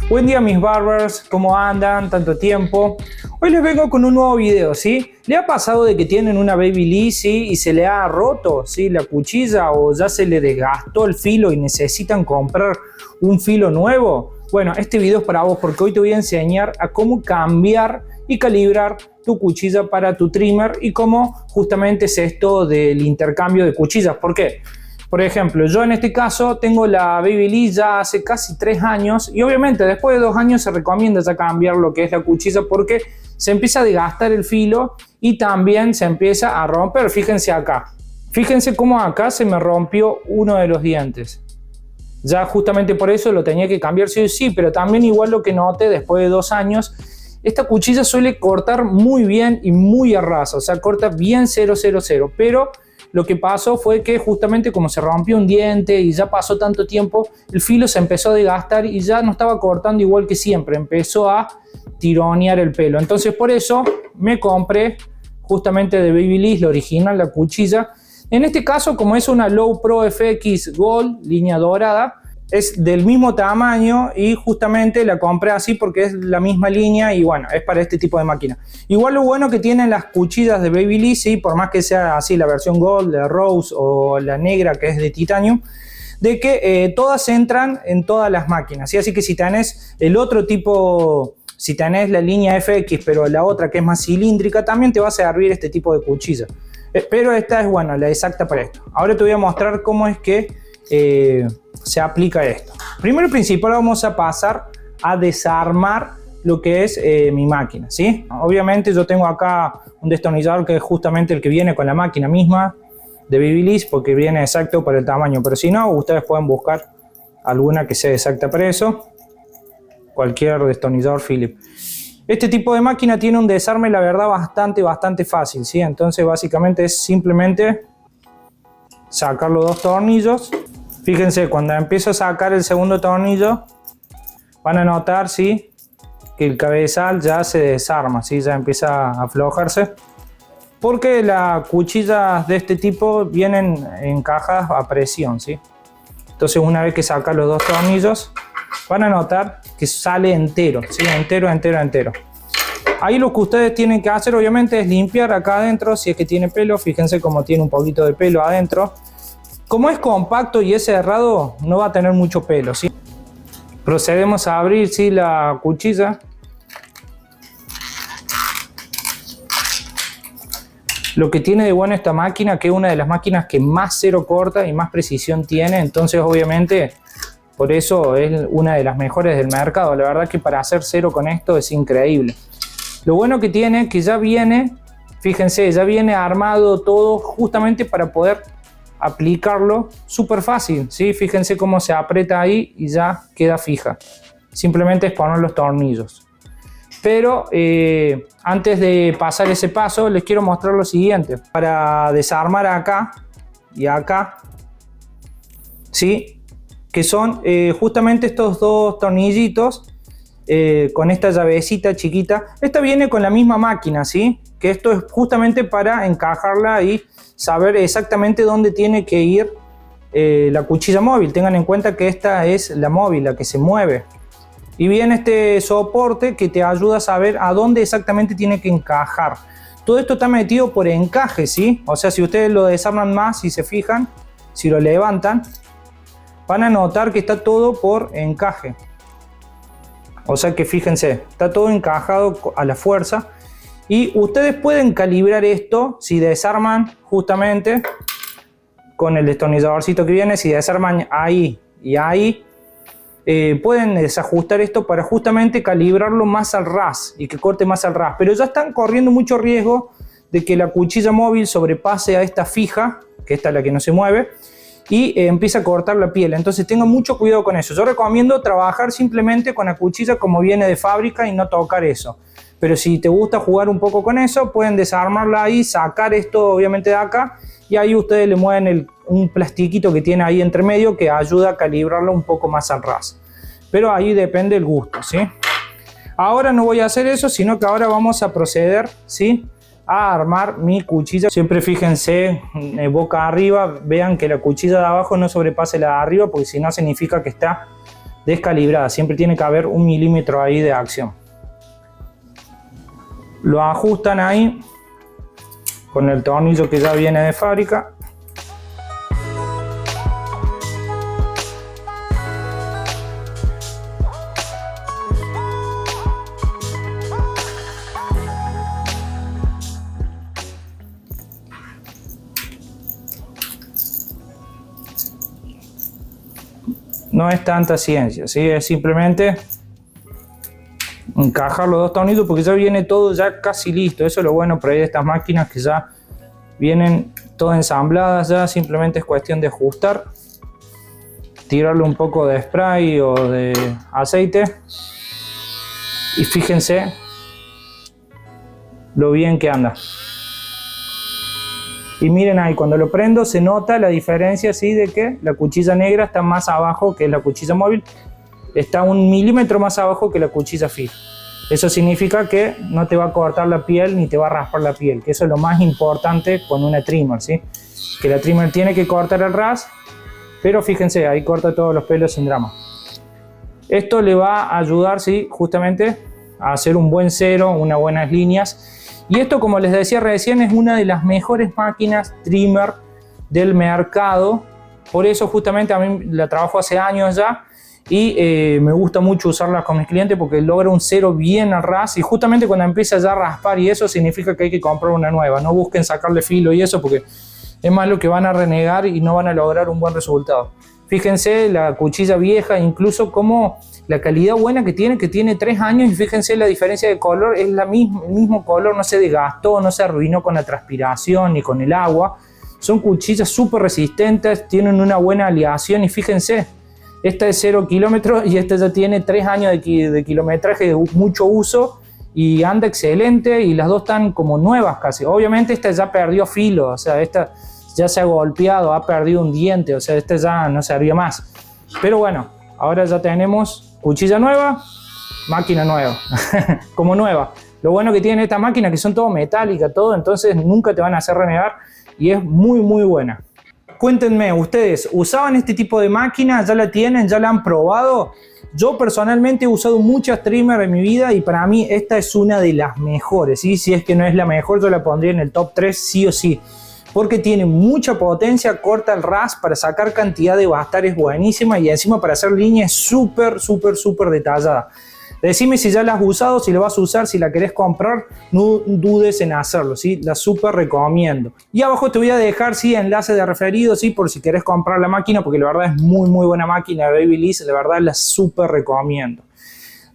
Buen día mis barbers, ¿cómo andan? Tanto tiempo. Hoy les vengo con un nuevo video, ¿sí? ¿Le ha pasado de que tienen una Babyliss, ¿sí? Y se le ha roto, ¿sí? La cuchilla o ya se le desgastó el filo y necesitan comprar un filo nuevo? Bueno, este video es para vos porque hoy te voy a enseñar a cómo cambiar y calibrar tu cuchilla para tu trimmer y cómo justamente es esto del intercambio de cuchillas. ¿Por qué? Por ejemplo, yo en este caso tengo la Babyliss ya hace casi 3 años y obviamente después de 2 años se recomienda ya cambiar lo que es la cuchilla porque se empieza a desgastar el filo y también se empieza a romper. Fíjense acá, fíjense cómo acá se me rompió uno de los dientes. Ya justamente por eso lo tenía que cambiar sí o sí, pero también igual lo que noté después de 2 años, esta cuchilla suele cortar muy bien y muy a ras, o sea, corta bien 000, pero lo que pasó fue que justamente como se rompió un diente y ya pasó tanto tiempo, el filo se empezó a desgastar y ya no estaba cortando igual que siempre, empezó a tironear el pelo. Entonces por eso me compré justamente de Babyliss, la original, la cuchilla. En este caso, como es una Low Pro FX Gold, línea dorada, es del mismo tamaño y justamente la compré así porque es la misma línea y bueno, es para este tipo de máquina. Igual lo bueno que tienen las cuchillas de Babyliss, ¿sí? Por más que sea así la versión Gold, la Rose o la negra que es de titanio, de que todas entran en todas las máquinas, ¿sí? Así que si tenés el otro tipo, si tenés la línea FX pero la otra que es más cilíndrica, también te va a servir este tipo de cuchilla. Pero esta es, bueno, la exacta para esto. Ahora te voy a mostrar cómo es que se aplica esto. Primero y principal vamos a pasar a desarmar lo que es mi máquina, ¿sí? Obviamente yo tengo acá un destornillador que es justamente el que viene con la máquina misma de Babyliss porque viene exacto para el tamaño, pero si no, ustedes pueden buscar alguna que sea exacta para eso, cualquier destornillador Phillips. Este tipo de máquina tiene un desarme, la verdad, bastante fácil, ¿sí? Entonces básicamente es simplemente sacar los 2 tornillos. Fíjense, cuando empiezo a sacar el segundo tornillo, van a notar, ¿sí?, que el cabezal ya se desarma, ¿sí? Ya empieza a aflojarse. Porque las cuchillas de este tipo vienen en cajas a presión, ¿sí? Entonces una vez que sacan los 2 tornillos, van a notar que sale entero, ¿sí? Entero. Ahí lo que ustedes tienen que hacer obviamente es limpiar acá adentro si es que tiene pelo. Fíjense cómo tiene un poquito de pelo adentro. Como es compacto y es cerrado, no va a tener mucho pelo, ¿sí? Procedemos a abrir, ¿sí?, la cuchilla. Lo que tiene de bueno esta máquina, que es una de las máquinas que más cero corta y más precisión tiene, entonces obviamente por eso es una de las mejores del mercado. La verdad que para hacer cero con esto es increíble. Lo bueno que tiene es que ya viene, fíjense, ya viene armado todo justamente para poder aplicarlo súper fácil, ¿sí? Fíjense cómo se aprieta ahí y ya queda fija. Simplemente es poner los tornillos. Pero antes de pasar ese paso les quiero mostrar lo siguiente. Para desarmar acá y acá, ¿sí?, que son justamente estos 2 tornillitos con esta llavecita chiquita. Esta viene con la misma máquina, ¿sí?, que esto es justamente para encajarla y saber exactamente dónde tiene que ir la cuchilla móvil. Tengan en cuenta que esta es la móvil, la que se mueve. Y viene este soporte que te ayuda a saber a dónde exactamente tiene que encajar. Todo esto está metido por encaje, ¿sí? O sea, si ustedes lo desarman más, si se fijan, si lo levantan, van a notar que está todo por encaje. O sea que fíjense, está todo encajado a la fuerza. Y ustedes pueden calibrar esto si desarman justamente con el destornilladorcito que viene. Si desarman ahí y ahí, pueden desajustar esto para justamente calibrarlo más al ras y que corte más al ras. Pero ya están corriendo mucho riesgo de que la cuchilla móvil sobrepase a esta fija, que esta es la que no se mueve, y empieza a cortar la piel. Entonces tengan mucho cuidado con eso. Yo recomiendo trabajar simplemente con la cuchilla como viene de fábrica y no tocar eso. Pero si te gusta jugar un poco con eso, pueden desarmarla ahí, sacar esto obviamente de acá y ahí ustedes le mueven un plastiquito que tiene ahí entre medio que ayuda a calibrarlo un poco más al ras. Pero ahí depende el gusto, ¿sí? Ahora no voy a hacer eso, sino que ahora vamos a proceder, ¿sí?, a armar mi cuchilla. Siempre fíjense boca arriba, vean que la cuchilla de abajo no sobrepase la de arriba, porque si no significa que está descalibrada. Siempre tiene que haber 1 milímetro ahí de acción. Lo ajustan ahí con el tornillo que ya viene de fábrica. No es tanta ciencia, ¿sí? Es simplemente encajar los dos tornillos porque ya viene todo ya casi listo. Eso es lo bueno por ahí de estas máquinas, que ya vienen todas ensambladas, ya simplemente es cuestión de ajustar, tirarle un poco de spray o de aceite y fíjense lo bien que anda. Y miren ahí, cuando lo prendo se nota la diferencia, ¿sí? De que la cuchilla negra está más abajo que la cuchilla móvil. Está 1 milímetro más abajo que la cuchilla fija. Eso significa que no te va a cortar la piel ni te va a raspar la piel, que eso es lo más importante con una trimmer, ¿sí? Que la trimmer tiene que cortar el ras, pero fíjense, ahí corta todos los pelos sin drama. Esto le va a ayudar, ¿sí? Justamente a hacer un buen cero, unas buenas líneas. Y esto, como les decía recién, es una de las mejores máquinas trimmer del mercado. Por eso justamente a mí la trabajo hace años ya y me gusta mucho usarla con mis clientes porque logra un cero bien al ras, y justamente cuando empieza ya a raspar y eso significa que hay que comprar una nueva. No busquen sacarle filo y eso, porque es más lo que van a renegar y no van a lograr un buen resultado. Fíjense la cuchilla vieja, incluso como la calidad buena que tiene 3 años, y fíjense la diferencia de color, es el mismo color, no se desgastó, no se arruinó con la transpiración ni con el agua. Son cuchillas súper resistentes, tienen una buena aleación, y fíjense, esta es 0 kilómetros y esta ya tiene 3 años de kilometraje, de mucho uso, y anda excelente, y las dos están como nuevas casi. Obviamente esta ya perdió filo, o sea, esta ya se ha golpeado, ha perdido un diente, o sea, esta ya no servía más. Pero bueno, ahora ya tenemos cuchilla nueva, máquina nueva, como nueva. Lo bueno que tiene esta máquina, que son todo metálica, todo, entonces nunca te van a hacer renegar, y es muy muy buena. Cuéntenme, ¿ustedes usaban este tipo de máquina? ¿Ya la tienen? ¿Ya la han probado? Yo personalmente he usado muchas trimmer en mi vida, y para mí esta es una de las mejores, ¿sí? Si es que no es la mejor, yo la pondría en el top 3 sí o sí, porque tiene mucha potencia, corta el ras para sacar cantidad de bastares buenísima, y encima para hacer líneas súper detallada. Decime si ya la has usado, si la vas a usar, si la querés comprar, no dudes en hacerlo, ¿sí? La súper recomiendo. Y abajo te voy a dejar, ¿sí?, enlace de referido, ¿sí?, por si querés comprar la máquina, porque la verdad es muy buena máquina de Babyliss, la verdad la súper recomiendo.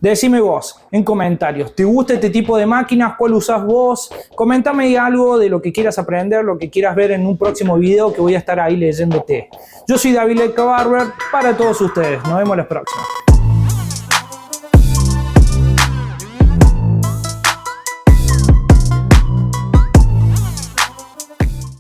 Decime vos en comentarios, ¿te gusta este tipo de máquinas? ¿Cuál usás vos? Coméntame algo de lo que quieras aprender, lo que quieras ver en un próximo video, que voy a estar ahí leyéndote. Yo soy David Barber para todos ustedes. Nos vemos la próxima.